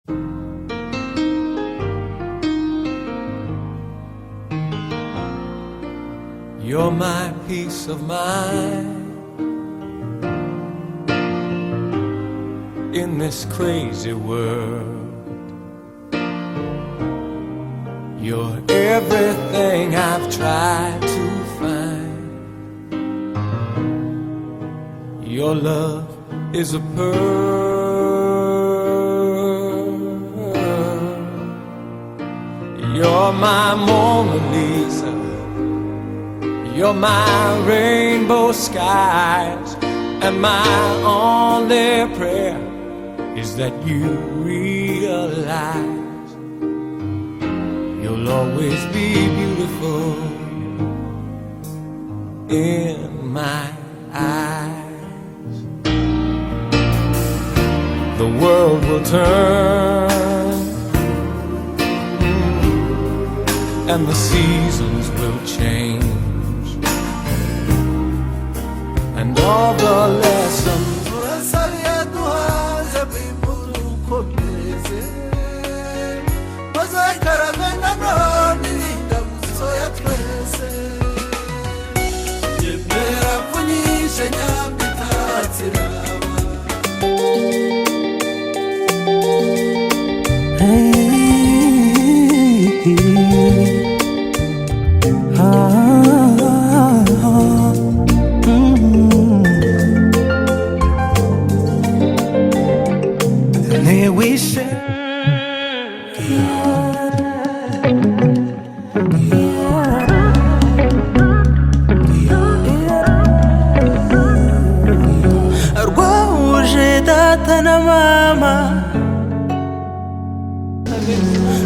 You're my peace of mind in this crazy world. You're everything I've tried to find. Your love is a pearl. You're my Mona Lisa. You're my rainbow skies, and my only prayer is that you realize you'll always be beautiful in my eyes. The world will turn and the seasons will change, and all the lessons na mama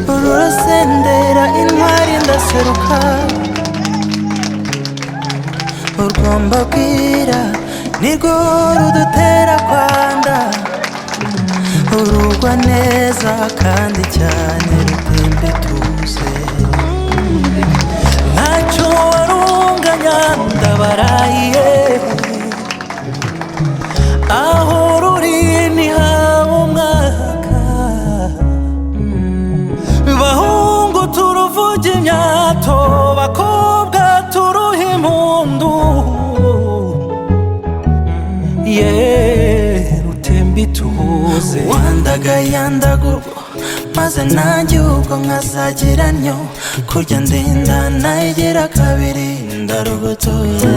urasendera intwari ndaseruka urwamba bwira nirwo rudutera kwanda urugwa neza kandi cyane rutembe tuze ntacyo warunganya ndabarahiye aho ruri ni hawo mwaka bahungu turuvuge imyato bakobwa turuha impundu rutembe tuze wandagayandagurwa maze nanjye ubwo nkazagira ntyo kurya ndinda nayigira kabiri ndarugutuye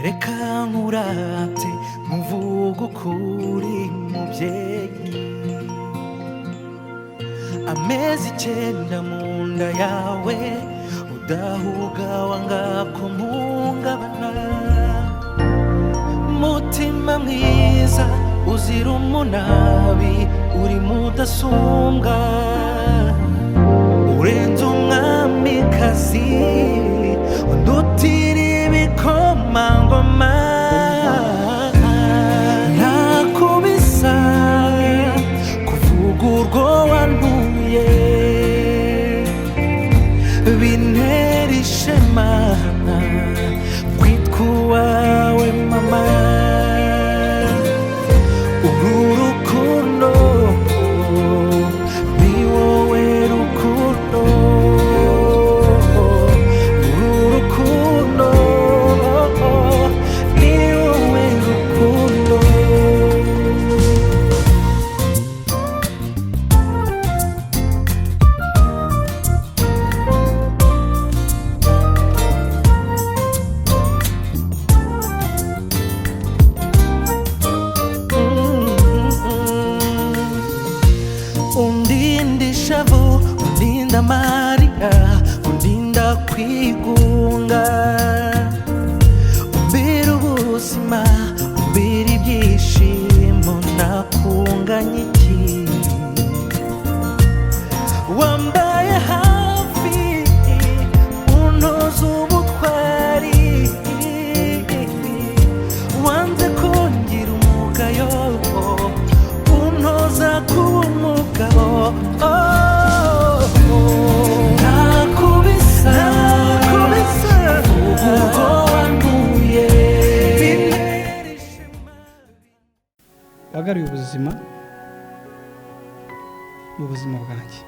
reka nkurate muvuga ukuri mubyeyi amezi 9 mu nda yawe udahuga wanga kumungabana mutima mwiza uzira umunabi uri mudasumbwa urenze umwamikazi undutira ibikomangoma ntakubisa kuvuga urwo wantuye bintera ishema kwitwa uwawe mama uru rukundo ni wowe rukundo uru rukundo ni wowe rukundo undinda ishavu undinda amarira undinda kwigunga umbera ubuzima umbera ibyishimo nakunganya iki wambaye hafi untoza ubutwari wanze kongera umugayo untoza kuba umugabo nakubisa ubwo wanduye wagaruye ubuzima mu buzima bwanjye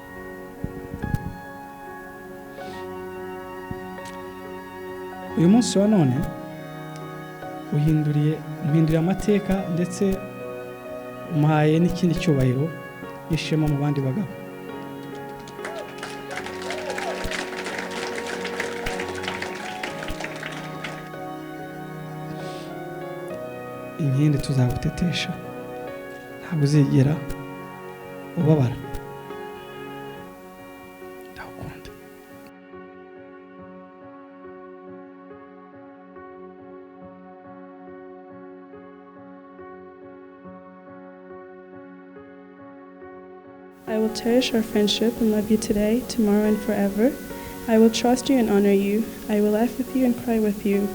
uyu munsi wa none uhinduriye amateka ndetse umuhaye n'ikindi cyubahiro n'ishema mu bandi bagabo inkindi tuzagutetesha ntabwo uzigera ubabara ndagukunda I will cherish our friendship and love you today, tomorrow, and forever. I will trust you and honor you. I will laugh with you and cry with you.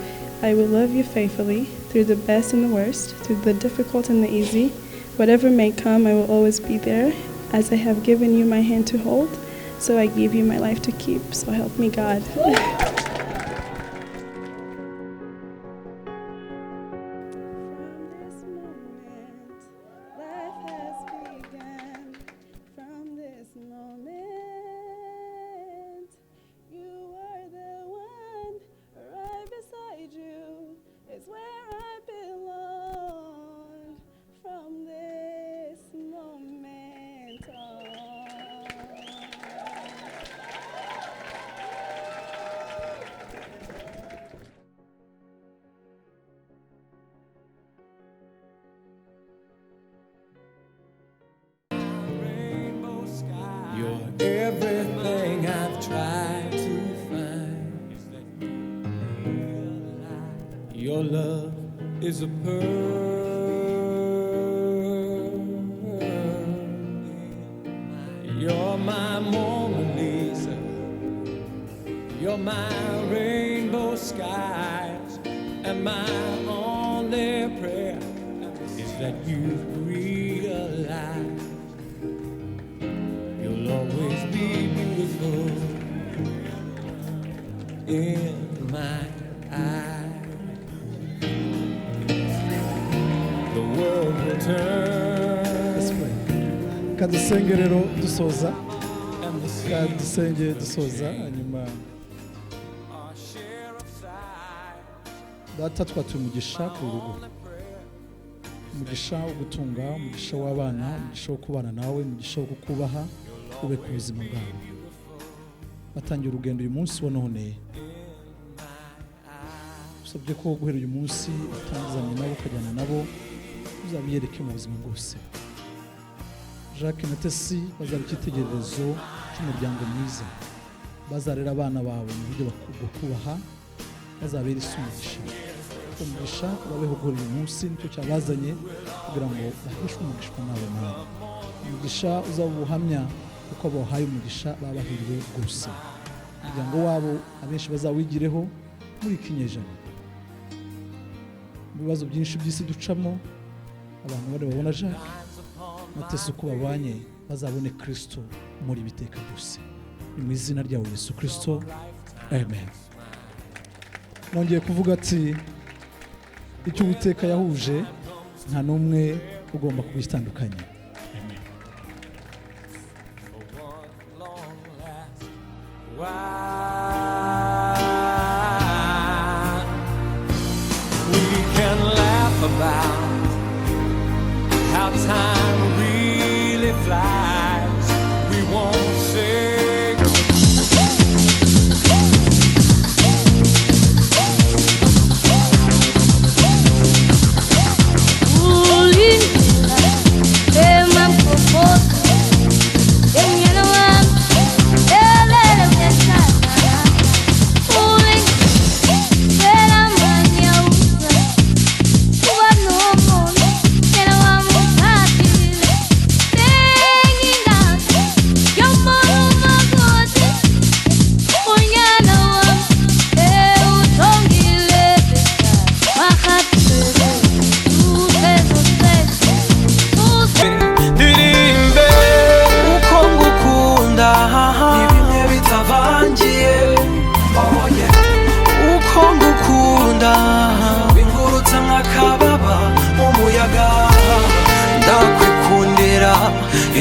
I will love you faithfully, through the best and the worst, through the difficult and the easy. Whatever may come, I will always be there. As I have given you my hand to hold, so I give you my life to keep. So help me God. You're everything I've tried to find. Your love is a pearl. You're my Mona Lisa. You're my rainbow skies. And my only prayer is that you realize you'll always be beautiful in my eyes. The world will turn kadusenge rero dusoza and the sea kadusenge dusoza hanyuma our share of sighs. data twatuye umugisha ku rugo umugisha wo gutunga umugisha w'abana umugisha wo kubana nawe umugisha wo kukubaha ube ku buzima bwawe batangiye urugendo uyu munsi wa none usabye ko guhera uyu munsi utangizanye nabo ukajyana nabo uzabiyereke mu buzima bwose. Jacques na Tesi bazaba icyitegererezo cy'umuryango mwiza, bazarera abana bawe mu buryo bwo kubaha, bazabera isi umugisha babeho guhera uyu munsi. Nicyo cyabazanye kugira ngo baheshwe umugisha nawe nawe. Umugisha uzaba ubuhamya uko bahaye umugisha babahiriwe rwose. Umuryango wabo abenshi bazawigireho muri iki kinyejana. Mu bibazo byinshi by'isi ducamo, abantu bari babona Jacques na Tesi uko babanye, bazabone Kristo muri biteka byose. Ni mu izina rya Yesu Kristo, amen. Nongeye kuvuga ati icyo Uwiteka yahuje nta n'umwe ugomba kubitandukanya. Amen. We can laugh about how time really flies. We won't say ndakwikundira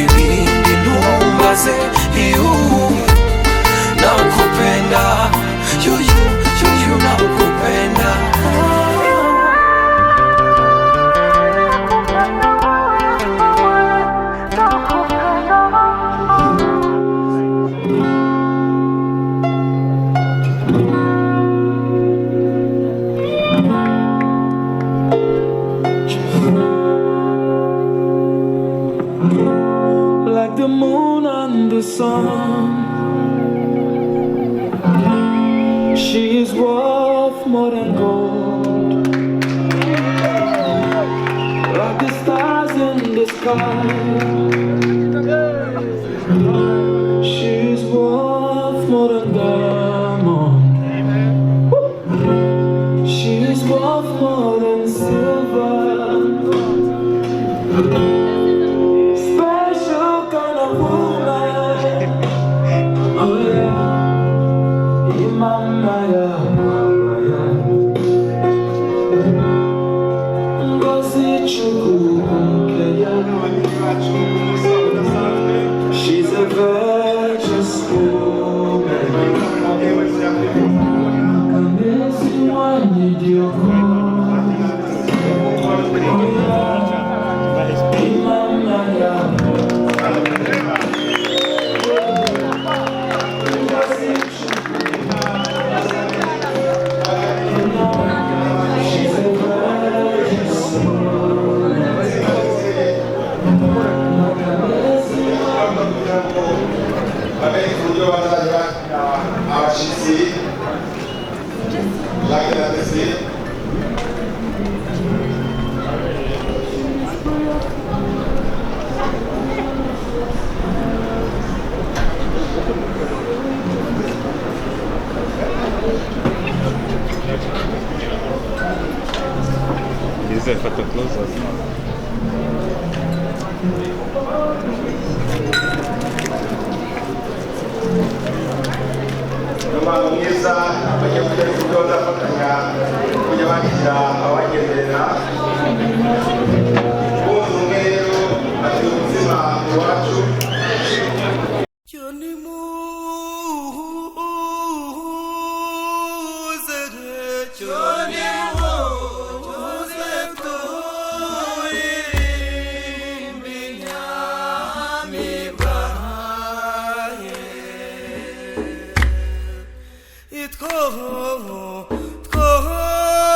ibindi ntumbaze, nakupenda yuyu nakupenda. Like the moon and the sun, she is worth more than gold. Like the stars in the sky, she is worth more than diamond. She is worth more than silver. She's a virtuous woman. These are photo closers. Umwana mwiza bagiye kugera ku byo bazafatanya kujya bagira abagenderera bose umwe rero ati ubuzima iwacu Go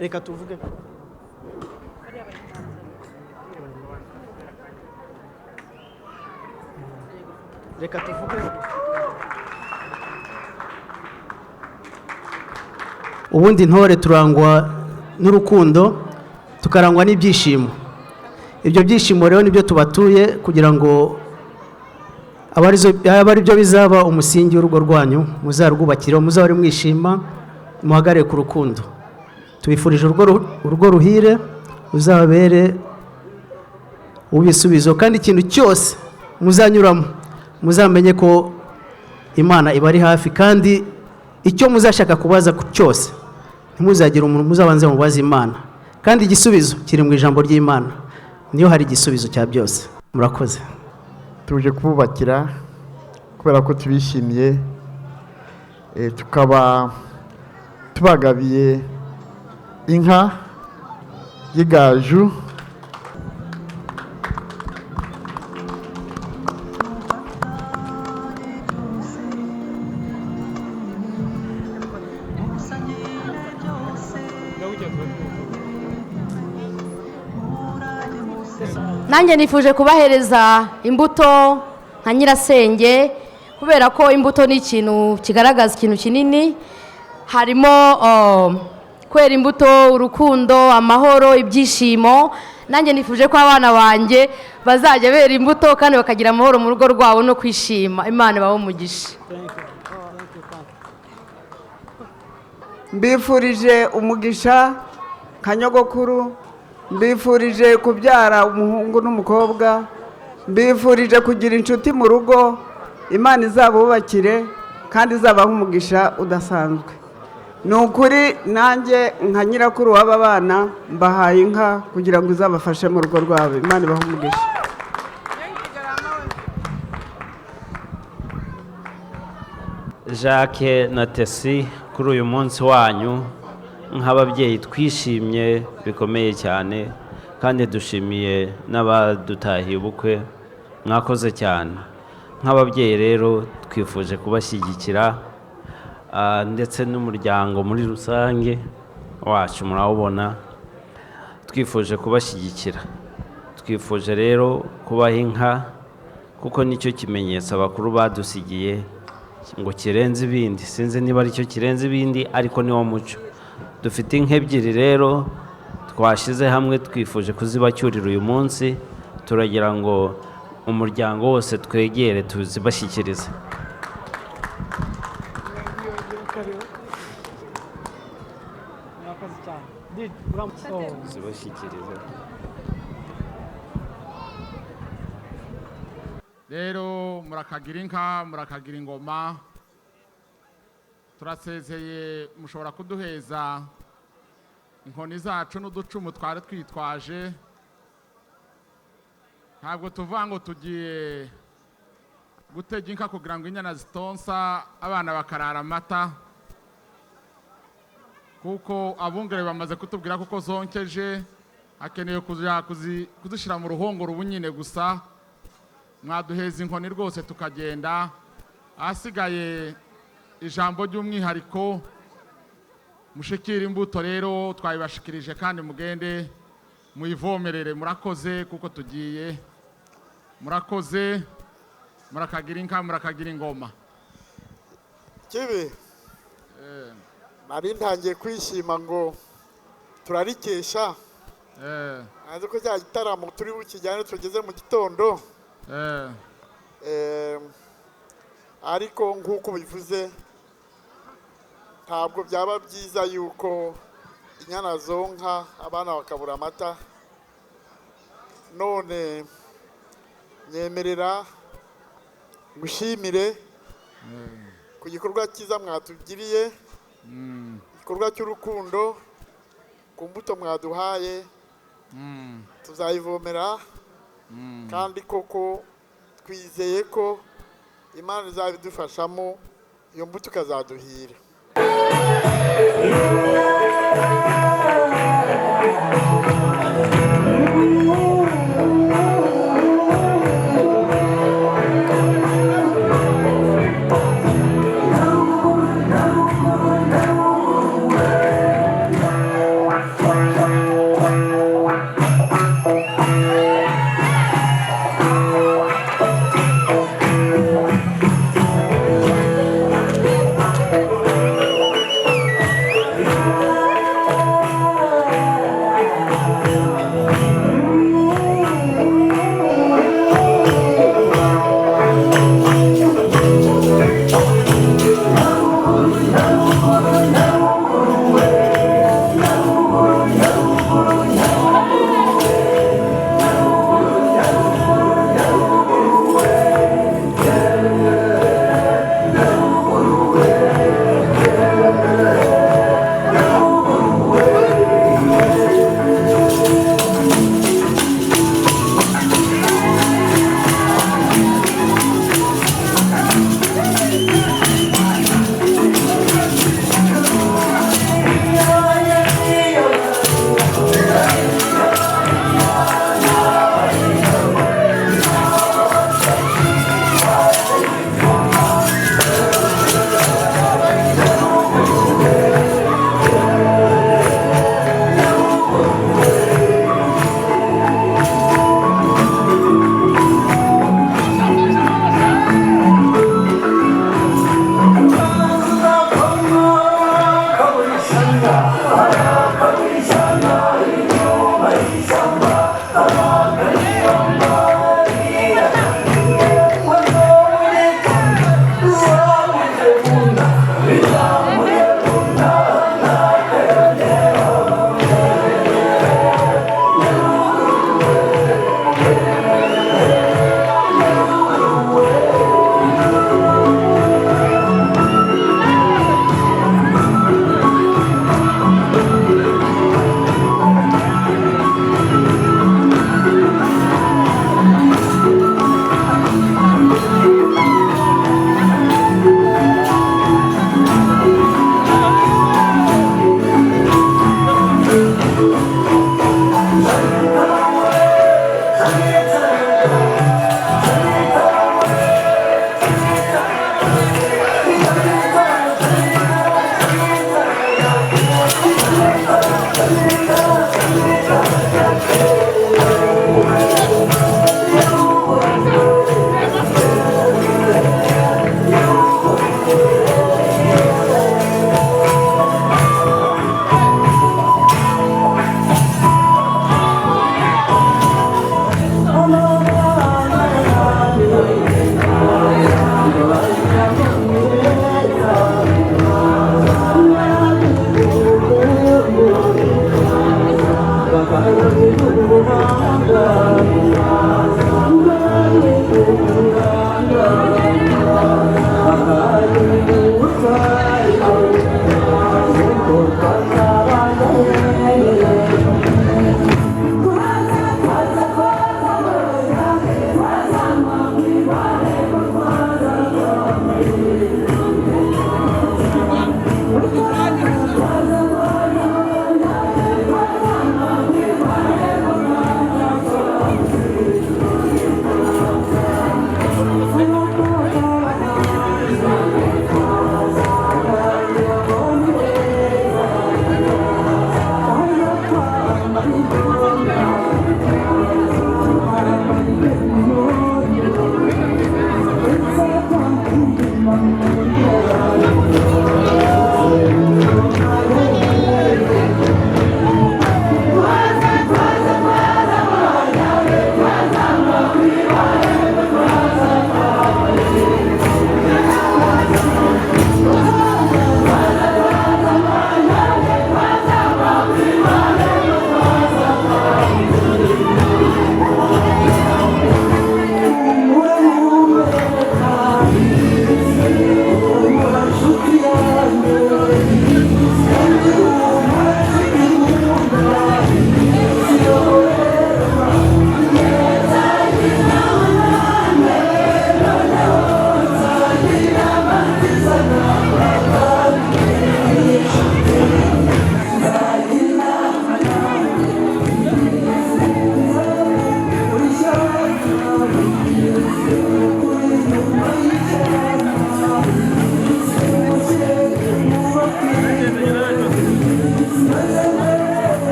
reka tuvuge reka tuvuge ubundi intore turangwa n'urukundo tukarangwa n'ibyishimo. Ibyo byishimo rero nibyo tubatuye kugira ngo aba ari byo bizaba umusingi w'urugo rwanyu, muzarwubakire, muzahore mwishima, muhagare ku rukundo. Tubifurije urugo ruhire, uzabere ubisubizo, kandi ikintu cyose muzanyuramo muzamenye ko Imana ibari hafi, kandi icyo muzashaka kubaza cyose ntimuzagire umuntu muzabanze mubaza Imana, kandi igisubizo kiri mu ijambo ry'Imana. niyo hari igisubizo cya byose. Murakoze. tuje kububakira kubera ko tubishimiye, tukaba tubagabiye inka y'igaju. nanjye nifuje kubahereza imbuto nka nyirasenge, kubera ko imbuto ni ikintu kigaragaza ikintu kinini. Harimo kwera imbuto, urukundo, amahoro, ibyishimo. Nanjye nifuje ko abana banjye bazajya bera imbuto kandi bakagira amahoro mu rugo rwabo no kwishima. Imana ibahe umugisha. mbifurije umugisha nka nyogokuru, mbifurije kubyara umuhungu n'umukobwa, mbifurije kugira inshuti mu rugo. Imana izabubakire kandi izabaha umugisha udasanzwe. Ni ukuri nanjye nka nyirakuru w'aba bana mbahaye inka kugira ngo izabafashe mu rugo rwabo. Imana ibahe umugisha. Jacques na Tesi, kuri uyu munsi wanyu nk'ababyeyi twishimye bikomeye cyane, kandi dushimiye n'abadutahiye ubukwe. Mwakoze cyane. Nk'ababyeyi rero twifuje kubashyigikira, ndetse n'umuryango muri rusange wacu murawubona, twifuje kubashyigikira. Twifuje rero kubaha inka kuko nicyo kimenyetso abakuru badusigiye ngo kirenze ibindi. Sinzi niba ari cyo kirenze ibindi, ariko niwo muco. Dufite inka ebyiri rero twashyize hamwe, twifuje kuzibacyurira uyu munsi. Turagira ngo umuryango wose twegere tuzibashyikirize. rero murakagira inka, murakagira ingoma. Turasezeye, mushobora kuduheza inkoni zacu n'uducumu twari twitwaje. Ntabwo tuvuga ngo tugiye gutega inka kugira ngo inyana zitonsa abana bakarara amata, kuko abungere bamaze kutubwira kuko zonkeje, hakeneye kuzishyira mu ruhongore ubu nyine gusa. Mwaduheza inkoni rwose tukagenda. Ahasigaye ijambo ry'umwihariko, mushikira imbuto rero twayibashikirije, kandi mugende muyivomerere. Murakoze kuko tugiye. Murakoze, murakagira inka, murakagira ingoma. Kibi nari ntangiye kwishima ngo turarikesha. Nzi ko cya gitaramo turi bukijyane tugeze mu gitondo. Ariko nk'uko bivuze, ntabwo byaba byiza yuko inyana zonka abana bakabura amata. None nyemerera ngushimire ku gikorwa cyiza mwatugiriye, igikorwa cy'urukundo, ku mbuto mwaduhaye. Tuzayivomera, kandi koko twizeye ko Imana izabidufashamo, iyo mbuto ikazaduhira.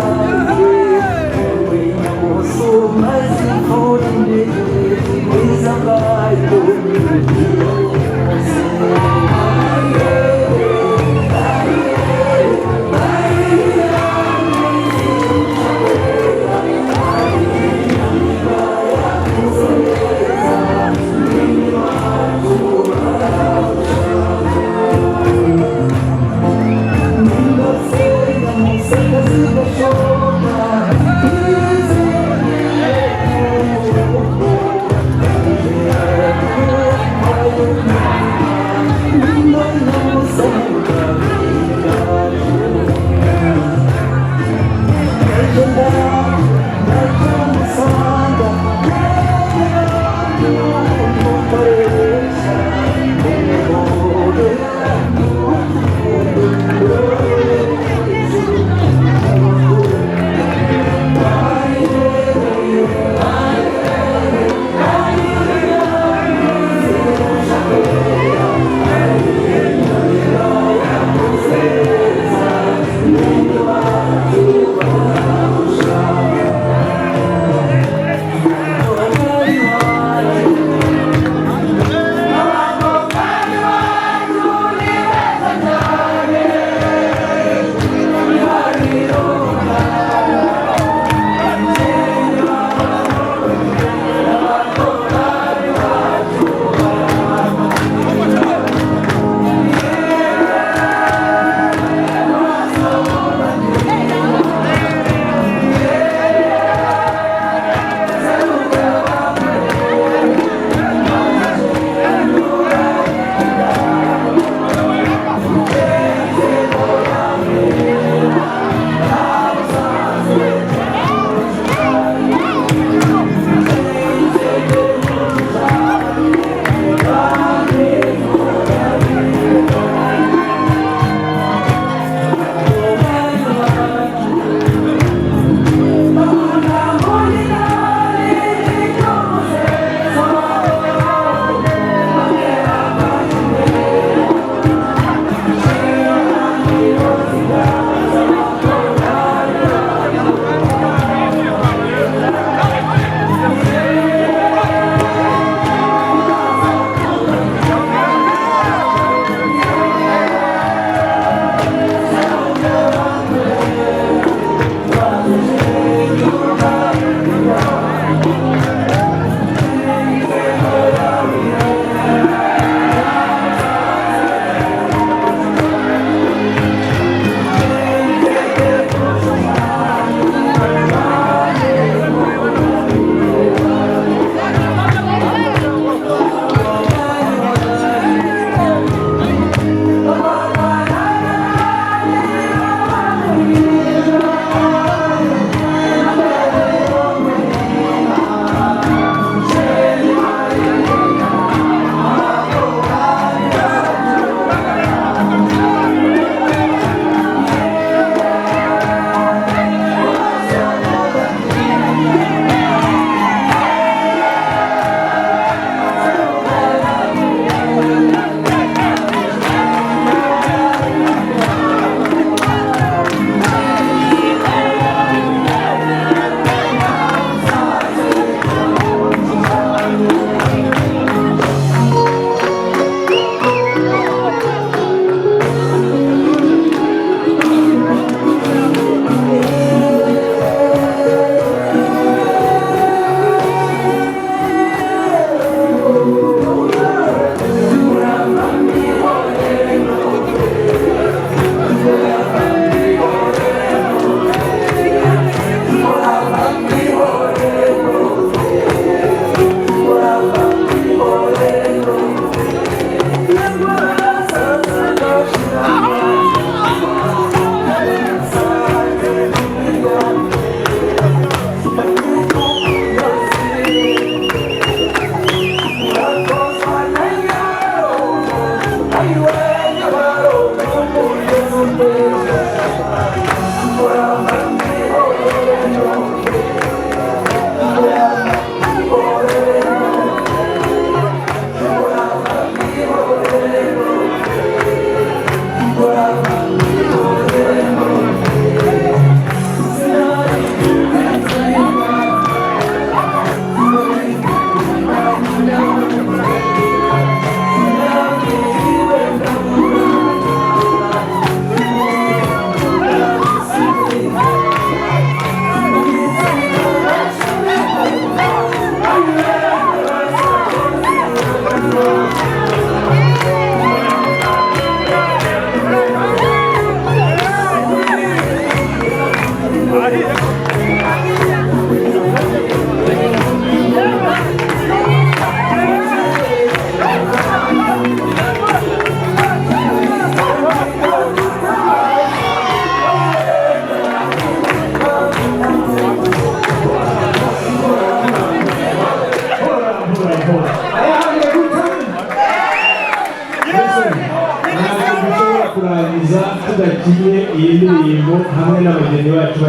Thank you.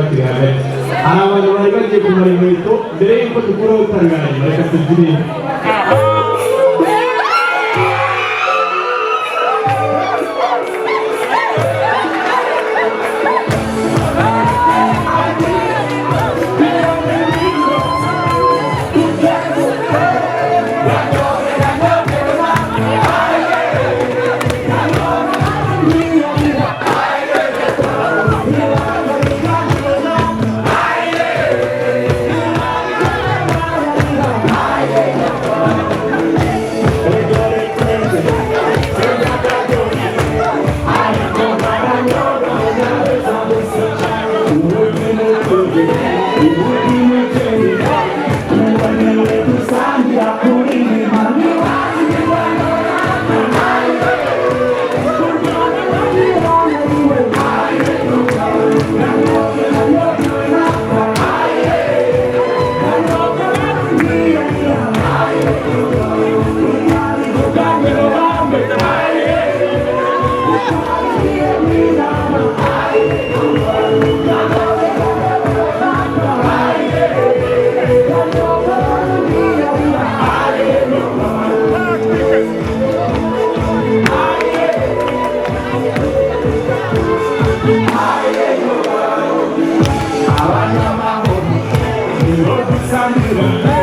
turi hagati hari abantu bari bagiye kumara inkweto mbere y'uko dukuraho utaranganya reka tubyinire Abanyamahoro niho dusangirira